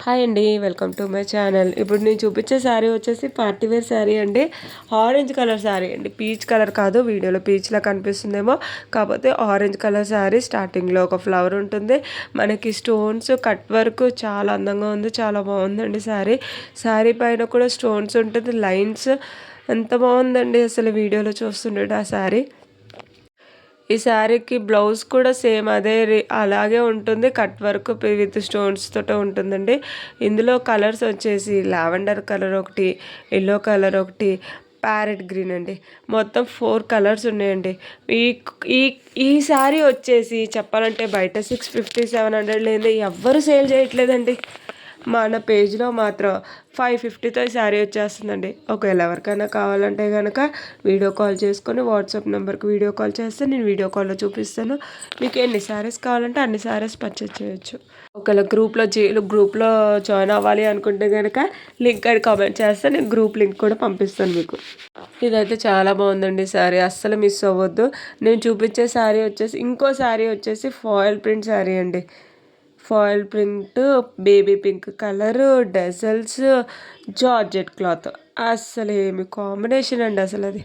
Hi అండి, welcome to my channel. ఇప్పుడు నేను చూపించే శారీ వచ్చేసి పార్టీ వేర్ శారీ అండి. ఆరెంజ్ కలర్ శారీ అండి, పీచ్ కలర్ కాదు. వీడియోలో పీచ్లా కనిపిస్తుందేమో, కాకపోతే ఆరెంజ్ కలర్ శారీ. స్టార్టింగ్లో ఒక ఫ్లవర్ ఉంటుంది, మనకి స్టోన్స్ కట్ వర్క్ చాలా అందంగా ఉంది, చాలా బాగుందండి శారీ. శారీ పైన కూడా స్టోన్స్ ఉంటుంది, లైన్స్. ఎంత బాగుందండి అసలు వీడియోలో చూస్తుండే ఆ శారీ. ఈ శారీకి బ్లౌజ్ కూడా సేమ్ అదే అలాగే ఉంటుంది, కట్ వర్క్ విత్ స్టోన్స్ తోటే ఉంటుందండి. ఇందులో కలర్స్ వచ్చేసి లావెండర్ కలర్ ఒకటి, ఎల్లో కలర్ ఒకటి, ప్యారెట్ గ్రీన్ అండి. మొత్తం 4 కలర్స్ ఉన్నాయండి. ఈ ఈ ఈ శారీ వచ్చేసి చెప్పాలంటే బయట 650 700 లేని ఎవ్వరు సేల్ చేయట్లేదండి. మన పేజ్లో మాత్రం 550తో ఈ శారీ వచ్చేస్తుందండి. ఒకవేళ ఎవరికైనా కావాలంటే కనుక వీడియో కాల్ చేసుకొని వాట్సాప్ నెంబర్కి వీడియో కాల్ చేస్తే నేను వీడియో కాల్లో చూపిస్తాను. మీకు ఎన్ని శారీస్ కావాలంటే అన్ని శారీస్ పర్చేజ్ చేయొచ్చు. ఒకవేళ గ్రూప్లో జాయిన్ అవ్వాలి అనుకుంటే కనుక లింక్ అని కామెంట్ చేస్తే నేను గ్రూప్ లింక్ కూడా పంపిస్తాను మీకు. ఇదైతే చాలా బాగుందండి శారీ, అస్సలు మిస్ అవ్వద్దు. నేను చూపించే శారీ వచ్చేసి ఇంకో శారీ వచ్చేసి ఫాయిల్ ప్రింట్ శారీ అండి. Foil print, baby pink colour, డెజల్స్, జార్జెట్ క్లాత్. అస్సలు ఏమి కాంబినేషన్ అండి అసలు. అది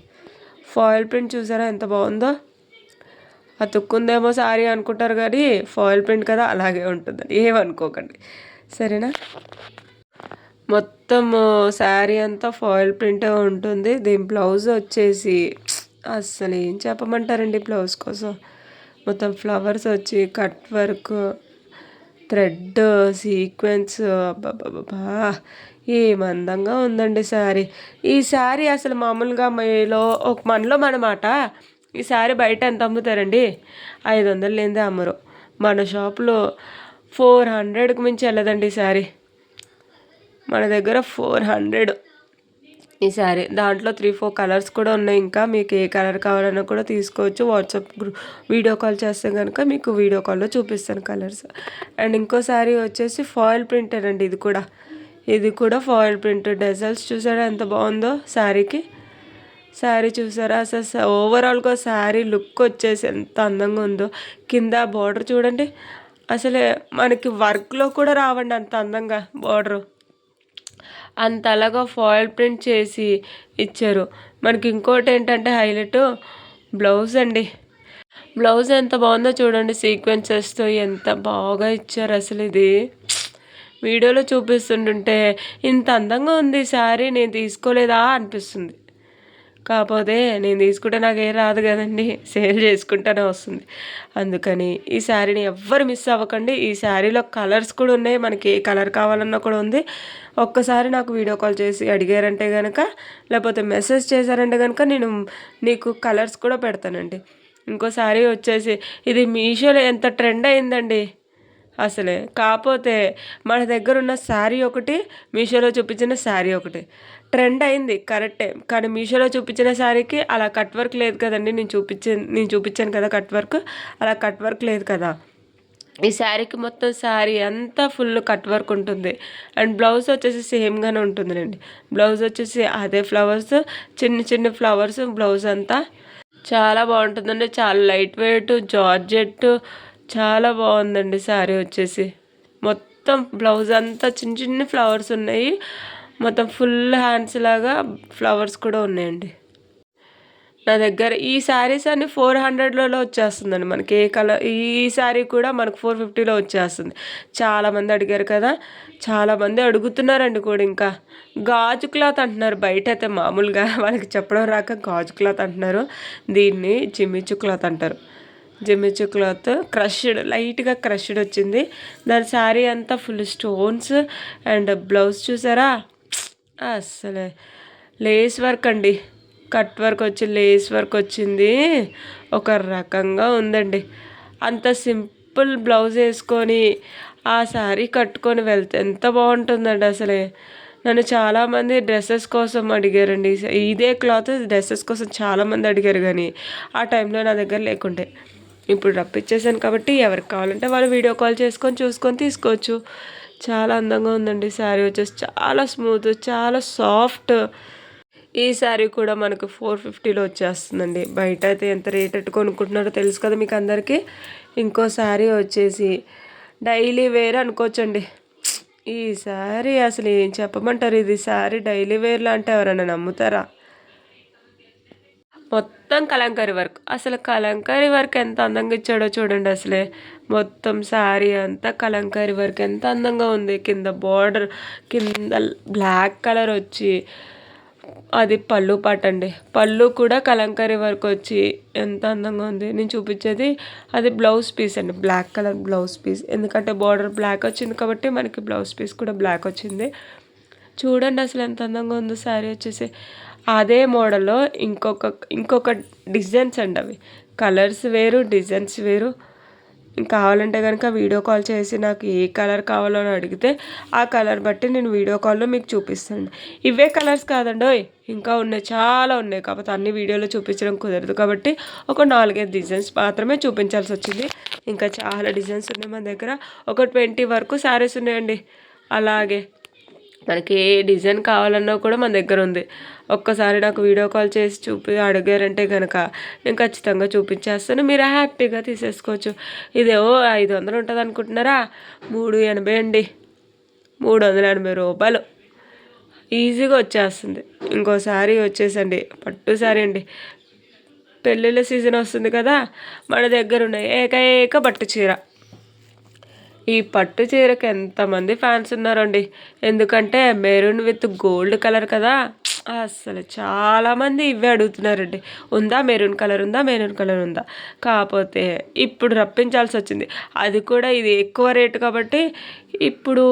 ఫాయిల్ ప్రింట్ చూసారా ఎంత బాగుందో. అతుక్కుందేమో శారీ అనుకుంటారు కానీ ఫాయిల్ ప్రింట్ కదా, అలాగే ఉంటుందండి, ఏమనుకోకండి సరేనా. మొత్తం శారీ అంతా ఫాయిల్ ప్రింటే ఉంటుంది. దీని బ్లౌజ్ వచ్చేసి అస్సలు ఏం చెప్పమంటారండి బ్లౌజ్ కోసం. మొత్తం ఫ్లవర్స్ వచ్చి కట్ వర్క్, థ్రెడ్, సీక్వెన్స్, అబ్బాబ్బా ఏమందంగా ఉందండి శారీ. ఈ శారీ అసలు మామూలుగా మనలో మనమాట. ఈ శారీ బయట ఎంత అమ్ముతారండి? 500 లేనిదే అమ్మరు. మన షాప్లో 400కి మించి వెళ్ళదండి ఈ శారీ. మన దగ్గర 400 ఈ శారీ. దాంట్లో 3-4 కలర్స్ కూడా ఉన్నాయి. ఇంకా మీకు ఏ కలర్ కావాలన్నా కూడా తీసుకోవచ్చు. వాట్సాప్ వీడియో కాల్ చేస్తే కనుక మీకు వీడియో కాల్లో చూపిస్తాను కలర్స్. అండ్ ఇంకో శారీ వచ్చేసి ఫాయిల్ ప్రింటెడ్ అండి. ఇది కూడా ఫాయిల్ ప్రింట్. డెజల్స్ చూసారా ఎంత బాగుందో శారీకి. శారీ చూసారా అసలు ఓవరాల్గా శారీ లుక్ వచ్చేసి ఎంత అందంగా ఉందో. కింద బార్డర్ చూడండి, అసలే మనకి వర్క్లో కూడా రావండి అంత అందంగా బార్డరు. అంతలాగా ఫాయిల్ ప్రింట్ చేసి ఇచ్చారు. మనకి ఇంకోటి ఏంటంటే హైలైట్ బ్లౌజ్ అండి. బ్లౌజ్ ఎంత బాగుందో చూడండి, సీక్వెన్సెస్తో ఎంత బాగా ఇచ్చారు అసలు. ఇది వీడియోలో చూపిస్తుంటుంటే ఇంత అందంగా ఉంది శారీ, నేను తీసుకోలేదా అనిపిస్తుంది. కాకపోతే నేను తీసుకుంటే నాకు ఏం రాదు కదండి, సేల్ చేసుకుంటూనే వస్తుంది. అందుకని ఈ శారీని ఎవ్వరు మిస్ అవ్వకండి. ఈ శారీలో కలర్స్ కూడా ఉన్నాయి, మనకి ఏ కలర్ కావాలన్నా కూడా ఉంది. ఒక్కసారి నాకు వీడియో కాల్ చేసి అడిగారంటే కనుక, లేకపోతే మెసేజ్ చేశారంటే కనుక నేను నీకు కలర్స్ కూడా పెడతానండి. ఇంకో శారీ వచ్చేసి ఇది మీషోలో ఎంత ట్రెండ్ అయిందండి అసలే. కాకపోతే మన దగ్గర ఉన్న శారీ ఒకటి, మీషోలో చూపించిన శారీ ఒకటి ట్రెండ్ అయింది కరెక్టే. కానీ మీషోలో చూపించిన శారీకి అలా కట్ వర్క్ లేదు కదండి. నేను చూపించాను కదా కట్ వర్క్, అలా కట్ వర్క్ లేదు కదా. ఈ శారీకి మొత్తం శారీ అంతా ఫుల్ కట్ వర్క్ ఉంటుంది. అండ్ బ్లౌజ్ వచ్చేసి సేమ్గానే ఉంటుందండి. బ్లౌజ్ వచ్చేసి అదే ఫ్లవర్స్, చిన్న చిన్న ఫ్లవర్స్ బ్లౌజ్ అంతా. చాలా బాగుంటుందండి, చాలా లైట్ వెయిట్ జార్జెట్, చాలా బాగుందండి శారీ వచ్చేసి. మొత్తం బ్లౌజ్ అంతా చిన్న చిన్న ఫ్లవర్స్ ఉన్నాయి, మొత్తం ఫుల్ హ్యాండ్స్ లాగా ఫ్లవర్స్ కూడా ఉన్నాయండి. నా దగ్గర ఈ శారీస్ అన్ని 400లో వచ్చేస్తుందండి మనకి. ఏ కలర్ ఈ శారీ కూడా మనకు 450లో వచ్చేస్తుంది. చాలామంది అడిగారు కదా, చాలామంది అడుగుతున్నారండి కూడా. ఇంకా గాజు క్లాత్ అంటున్నారు బయట అయితే, మామూలుగా వాళ్ళకి చెప్పడం రాక గాజు క్లాత్ అంటున్నారు. దీన్ని జిమ్మిచు క్లాత్ అంటారు. జిమ్మిచు క్లాత్ క్రష్డ్, లైట్గా క్రష్డ్ వచ్చింది. దాని శారీ అంతా ఫుల్ స్టోన్స్. అండ్ బ్లౌజ్ చూసారా అస్సలే లేస్ వర్క్ అండి, కట్ వర్క్ వచ్చి లేస్ వర్క్ వచ్చింది. ఒక రకంగా ఉందండి. అంత సింపుల్ బ్లౌజ్ వేసుకొని ఆ శారీ కట్టుకొని వెళ్తే ఎంత బాగుంటుందండి అసలే. నన్ను చాలామంది డ్రెస్సెస్ కోసం అడిగారండి. ఇదే క్లాత్ డ్రెస్సెస్ కోసం చాలామంది అడిగారు, కానీ ఆ టైంలో నా దగ్గర లేకుంటే. ఇప్పుడు రప్పించేసాను కాబట్టి ఎవరికి కావాలంటే వాళ్ళు వీడియో కాల్ చేసుకొని చూసుకొని తీసుకోవచ్చు. చాలా అందంగా ఉందండి శారీ వచ్చేసి, చాలా స్మూత్, చాలా సాఫ్ట్. ఈ శారీ కూడా మనకు 450లో వచ్చేస్తుందండి. బయట అయితే ఎంత రేట్ ఎట్టు కొనుక్కుంటున్నారో తెలుసు కదా మీకు అందరికీ. ఇంకో శారీ వచ్చేసి డైలీ వేర్ అనుకోవచ్చండి. ఈ శారీ అసలు ఏం చెప్పమంటారు, ఇది శారీ డైలీ వేర్‌లో అంటే ఎవరైనా నమ్ముతారా? మొత్తం కలంకారీ వర్క్. అసలు కలంకారీ వర్క్ ఎంత అందంగా ఇచ్చాడో చూడండి అసలే. మొత్తం శారీ అంతా కలంకారీ వర్క్ ఎంత అందంగా ఉంది. కింద బోర్డర్ కింద బ్లాక్ కలర్ వచ్చి అది పళ్ళు పాటండి. పళ్ళు కూడా కలంకారీ వర్క్ వచ్చి ఎంత అందంగా ఉంది. నేను చూపించేది అది బ్లౌజ్ పీస్ అండి. Black colour blouse piece. ఎందుకంటే బోర్డర్ బ్లాక్ వచ్చింది కాబట్టి మనకి బ్లౌజ్ పీస్ కూడా బ్లాక్ వచ్చింది. చూడండి అసలు ఎంత అందంగా ఉందో శారీ వచ్చేసి. అదే మోడల్లో ఇంకొక డిజైన్స్ అండి అవి. కలర్స్ వేరు, డిజైన్స్ వేరు. కావాలంటే కనుక వీడియో కాల్ చేసి నాకు ఏ కలర్ కావాలో అని అడిగితే ఆ కలర్ బట్టి నేను వీడియో కాల్లో మీకు చూపిస్తాను. ఇవే కలర్స్ కాదండోయ్, ఇంకా ఉన్నాయి, చాలా ఉన్నాయి. కాకపోతే అన్ని వీడియోలో చూపించడం కుదరదు కాబట్టి ఒక 4, 5 డిజైన్స్ మాత్రమే చూపించాల్సి వచ్చింది. ఇంకా చాలా డిజైన్స్ ఉన్నాయి మన దగ్గర. ఒక 20 వరకు శారీస్ ఉన్నాయండి. అలాగే మనకి ఏ డిజైన్ కావాలన్నా కూడా మన దగ్గర ఉంది. ఒక్కసారి నాకు వీడియో కాల్ చేసి అడిగారంటే కనుక నేను ఖచ్చితంగా చూపించేస్తాను. మీరు హ్యాపీగా తీసేసుకోవచ్చు. ఇదేవో 500 ఉంటుంది అనుకుంటున్నారా? 380 అండి. 380 రూపాయలు ఈజీగా వచ్చేస్తుంది. ఇంకో శారీ వచ్చేసండి పట్టు శారీ అండి. పెళ్ళిళ్ళ సీజన్ వస్తుంది కదా, మన దగ్గర ఉన్నాయి ఏకైక పట్టు చీర. ఈ పట్టు చీరకి ఎంతమంది ఫ్యాన్స్ ఉన్నారండి. ఎందుకంటే మెరూన్ విత్ గోల్డ్ కలర్ కదా, అసలు చాలామంది ఇవే అడుగుతున్నారండి. ఉందా మెరూన్ కలర్, ఉందా మెరూన్ కలర్ ఉందా. కాకపోతే ఇప్పుడు రప్పించాల్సి వచ్చింది. అది కూడా ఇది ఎక్కువ రేటు కాబట్టి ఇప్పుడు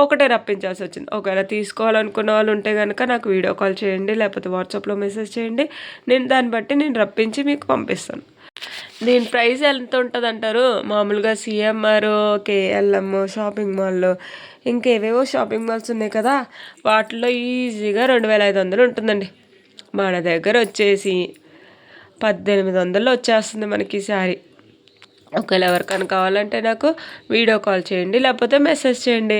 ఒకటే రప్పించాల్సి వచ్చింది. ఒకవేళ తీసుకోవాలనుకున్న వాళ్ళు ఉంటే కనుక నాకు వీడియో కాల్ చేయండి, లేకపోతే వాట్సాప్లో మెసేజ్ చేయండి. నేను దాన్ని బట్టి నేను రప్పించి మీకు పంపిస్తాను. దీని ప్రైస్ ఎంత ఉంటుంది అంటారు? మామూలుగా సిఎంఆర్, కేఎల్ఎం షాపింగ్ మాల్లో ఇంకేవేవో షాపింగ్ మాల్స్ ఉన్నాయి కదా, వాటిల్లో ఈజీగా 2500 ఉంటుందండి. మన దగ్గర వచ్చేసి 1800లో వచ్చేస్తుంది మనకి ఈ శారీ. ఒకవేళ ఎవరికైనా కావాలంటే నాకు వీడియో కాల్ చేయండి, లేకపోతే మెసేజ్ చేయండి.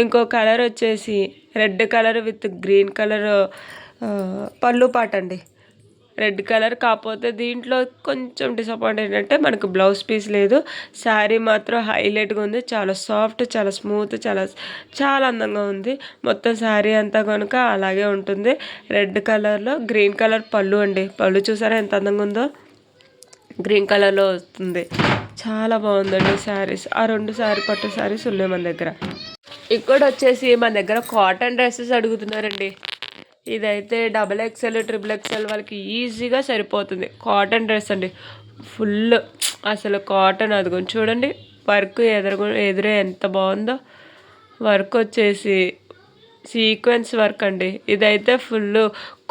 ఇంకో కలర్ వచ్చేసి red colour with green colour పళ్ళు పాట అండి. Red colour. కాకపోతే దీంట్లో కొంచెం డిసప్పాయింట్ ఏంటంటే మనకు బ్లౌజ్ పీస్ లేదు. శారీ మాత్రం హైలైట్గా ఉంది. చాలా సాఫ్ట్, చాలా స్మూత్, చాలా అందంగా ఉంది. మొత్తం శారీ అంతా కనుక అలాగే ఉంటుంది. రెడ్ కలర్లో గ్రీన్ కలర్ పళ్ళు అండి. పళ్ళు చూసారా ఎంత అందంగా ఉందో, గ్రీన్ కలర్లో వస్తుంది. చాలా బాగుందండి శారీస్. ఆ 2 పట్టు శారీస్ ఉన్నాయి మన దగ్గర. ఇక్కడ వచ్చేసి మన దగ్గర కాటన్ డ్రెస్సెస్ అడుగుతున్నారండి. ఇదైతే XXL, XXL వాళ్ళకి ఈజీగా సరిపోతుంది. కాటన్ డ్రెస్ అండి. ఫుల్ అసలు కాటన్. అదిగోండి చూడండి, వర్క్ ఎదురే ఎంత బాగుందో. వర్క్ వచ్చేసి సీక్వెన్స్ వర్క్ అండి. ఇదైతే ఫుల్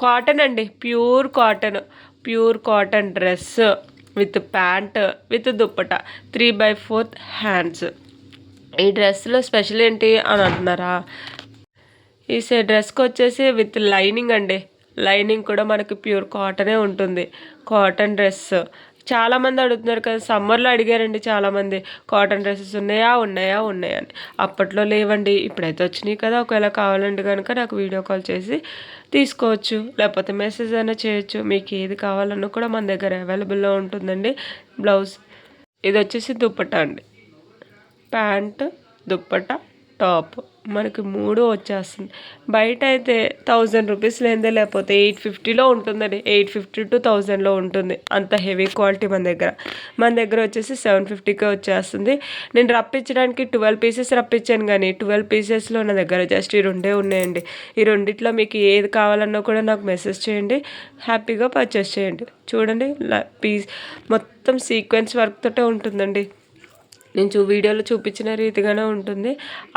కాటన్ అండి. Pure cotton dress with pant with dupatta 3/4 hands. ఈ డ్రెస్లో స్పెషల్ ఏంటి అని అంటున్నారా? ఈ డ్రెస్కి వచ్చేసి విత్ లైనింగ్ అండి. లైనింగ్ కూడా మనకి ప్యూర్ కాటనే ఉంటుంది. కాటన్ డ్రెస్ చాలామంది అడుగుతున్నారు కదా, సమ్మర్లో అడిగారండి చాలామంది కాటన్ డ్రెస్సెస్ ఉన్నాయా అని. అప్పట్లో లేవండి, ఇప్పుడైతే వచ్చినాయి కదా. ఒకవేళ కావాలంటే కనుక నాకు వీడియో కాల్ చేసి తీసుకోవచ్చు, లేకపోతే మెసేజ్ అయినా చేయొచ్చు. మీకు ఏది కావాలన్నా కూడా మన దగ్గర అవైలబుల్లో ఉంటుందండి. బ్లౌజ్ ఇది వచ్చేసి దుప్పట్టా అండి. ప్యాంట్, దుప్పట్టా, టాప్ మనకి 3 వచ్చేస్తుంది. బయట అయితే 1000 రూపీస్ లేదే, లేకపోతే 850లో ఉంటుందండి. 850 to 1000లో ఉంటుంది. అంత హెవీ క్వాలిటీ మన దగ్గర వచ్చేసి 750కే వచ్చేస్తుంది. నేను రప్పించడానికి 12 పీసెస్ రప్పించాను, కానీ 12 పీసెస్లో నా దగ్గర జస్ట్ ఈ 2 ఉన్నాయండి. ఈ రెండిట్లో మీకు ఏది కావాలన్నా కూడా నాకు మెసేజ్ చేయండి, హ్యాపీగా పర్చేస్ చేయండి. చూడండి పీస్ మొత్తం సీక్వెన్స్ వర్క్ తోటే ఉంటుందండి. నేను వీడియోలో చూపించిన రీతిగానే ఉంటుంది.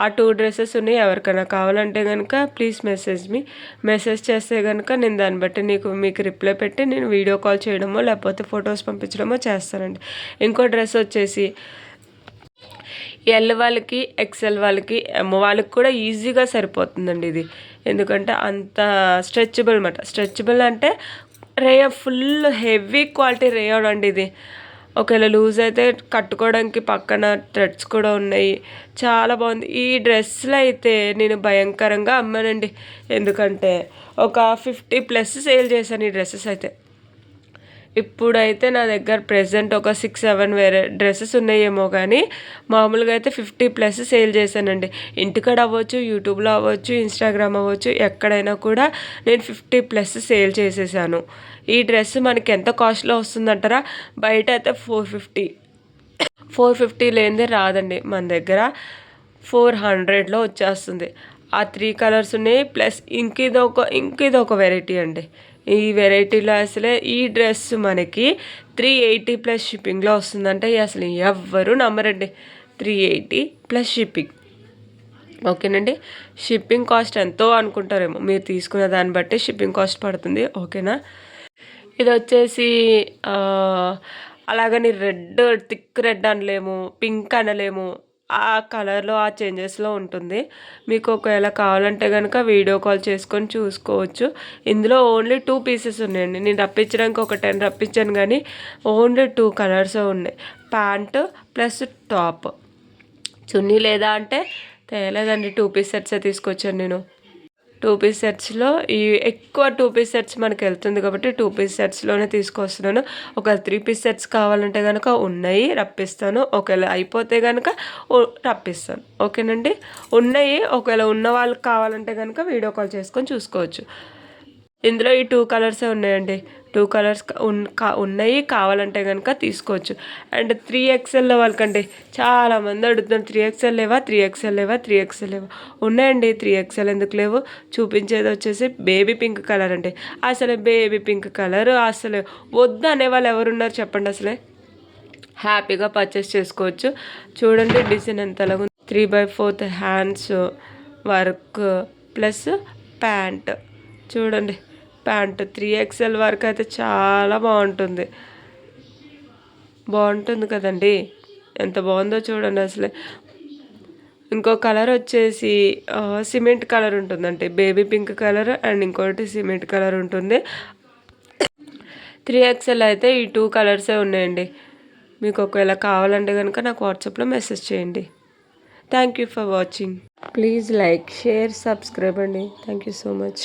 ఆ 2 డ్రెస్సెస్ ఉన్నాయి. ఎవరికైనా కావాలంటే కనుక ప్లీజ్ మెసేజ్ చేస్తే కనుక నేను దాన్ని బట్టి మీకు రిప్లై పెట్టి నేను వీడియో కాల్ చేయడమో లేకపోతే ఫొటోస్ పంపించడమో చేస్తానండి. ఇంకో డ్రెస్ వచ్చేసి ఎల్ వాళ్ళకి, ఎక్సెల్ వాళ్ళకి, ఎమ్ వాళ్ళకి కూడా ఈజీగా సరిపోతుందండి ఇది. ఎందుకంటే అంత స్ట్రెచబుల్ అంటే ఫుల్ హెవీ క్వాలిటీ రేయాన్ అండి ఇది. ఒకవేళ లూజ్ అయితే కట్టుకోవడానికి పక్కన థ్రెడ్స్ కూడా ఉన్నాయి. చాలా బాగుంది. ఈ డ్రెస్సులు అయితే నేను భయంకరంగా అమ్మానండి. ఎందుకంటే ఒక 50+ సేల్ చేశాను ఈ డ్రెస్సెస్ అయితే. ఇప్పుడైతే నా దగ్గర ప్రెజెంట్ ఒక 6-7 వేరే డ్రెస్సెస్ ఉన్నాయేమో కానీ మామూలుగా అయితే 50+ సేల్ చేశానండి. ఇంటికాడ అవ్వచ్చు, యూట్యూబ్లో అవ్వచ్చు, ఇన్స్టాగ్రామ్ అవ్వచ్చు, ఎక్కడైనా కూడా నేను 50+ సేల్ చేసేసాను. ఈ డ్రెస్ మనకి ఎంత కాస్ట్లో వస్తుందంటారా? బయట అయితే 450 లేనిదే రాదండి మన దగ్గర. 400లో వచ్చేస్తుంది. ఆ 3 కలర్స్ ఉన్నాయి. ప్లస్ ఇంకిదొక వెరైటీ అండి. ఈ వెరైటీలో అసలే ఈ డ్రెస్ మనకి 380+ షిప్పింగ్లో వస్తుందంటే అసలు ఎవ్వరూ నమ్మరండి. 380+ షిప్పింగ్. ఓకేనండి. షిప్పింగ్ కాస్ట్ ఎంతో అనుకుంటారేమో, మీరు తీసుకున్న దాన్ని బట్టి షిప్పింగ్ కాస్ట్ పడుతుంది. ఓకేనా. ఇది వచ్చేసి అలాగని రెడ్, థిక్ రెడ్ అనలేము, పింక్ అనలేము. ఆ కలర్లో ఆ చేంజెస్లో ఉంటుంది. మీకు ఒకవేళ కావాలంటే కనుక వీడియో కాల్ చేసుకొని చూసుకోవచ్చు. ఇందులో ఓన్లీ 2 పీసెస్ ఉన్నాయండి. నేను రప్పించడానికి ఒక 10 రప్పించాను కానీ ఓన్లీ 2 కలర్స్ ఉన్నాయి. Pant plus top. చున్నీ లేదా అంటే తేలేదండి. 2 పీస్ సెట్సే తీసుకొచ్చాను నేను. 2 పీస్ సెట్స్లో ఎక్కువ 2 పీస్ సెట్స్ మనకి వెళ్తుంది కాబట్టి 2 పీస్ సెట్స్లోనే తీసుకొస్తున్నాను. ఒకవేళ 3 పీస్ సెట్స్ కావాలంటే కనుక ఉన్నాయి, రప్పిస్తాను. ఒకవేళ అయిపోతే కనుక రప్పిస్తాను. ఓకేనండి. ఉన్నాయి. ఒకవేళ ఉన్న వాళ్ళకి కావాలంటే కనుక వీడియో కాల్ చేసుకొని చూసుకోవచ్చు. ఇందులో ఈ 2 కలర్సే ఉన్నాయండి. 2 కలర్స్ ఉన్నాయి. కావాలంటే కనుక తీసుకోవచ్చు. అండ్ 3XL వాళ్ళకండి చాలామంది అడుగుతున్నారు, 3XL లేవా, 3XL లేవా, 3XL లేవా? ఉన్నాయండి. 3XL ఎందుకు లేవు? చూపించేది వచ్చేసి బేబీ పింక్ కలర్ అండి. అసలు బేబీ పింక్ కలర్ అసలు వద్దు అనేవాళ్ళు ఎవరున్నారు చెప్పండి? అసలే హ్యాపీగా పర్చేస్ చేసుకోవచ్చు. చూడండి డిజైన్ ఎంతలాగా 3/4 హ్యాండ్స్ వర్క్ ప్లస్ ప్యాంట్. చూడండి ప్యాంట్ 3XL వరకు అయితే చాలా బాగుంటుంది కదండి. ఎంత బాగుందో చూడండి అసలే. ఇంకో కలర్ వచ్చేసి సిమెంట్ కలర్ ఉంటుందండి. బేబీ పింక్ కలర్ అండ్ ఇంకోటి సిమెంట్ కలర్ ఉంటుంది. 3XL అయితే ఈ 2 కలర్సే ఉన్నాయండి. మీకు ఒకవేళ కావాలంటే కనుక నాకు వాట్సాప్లో మెసేజ్ చేయండి. Thank you for watching. Please like, share, subscribe అండి. Thank you so much.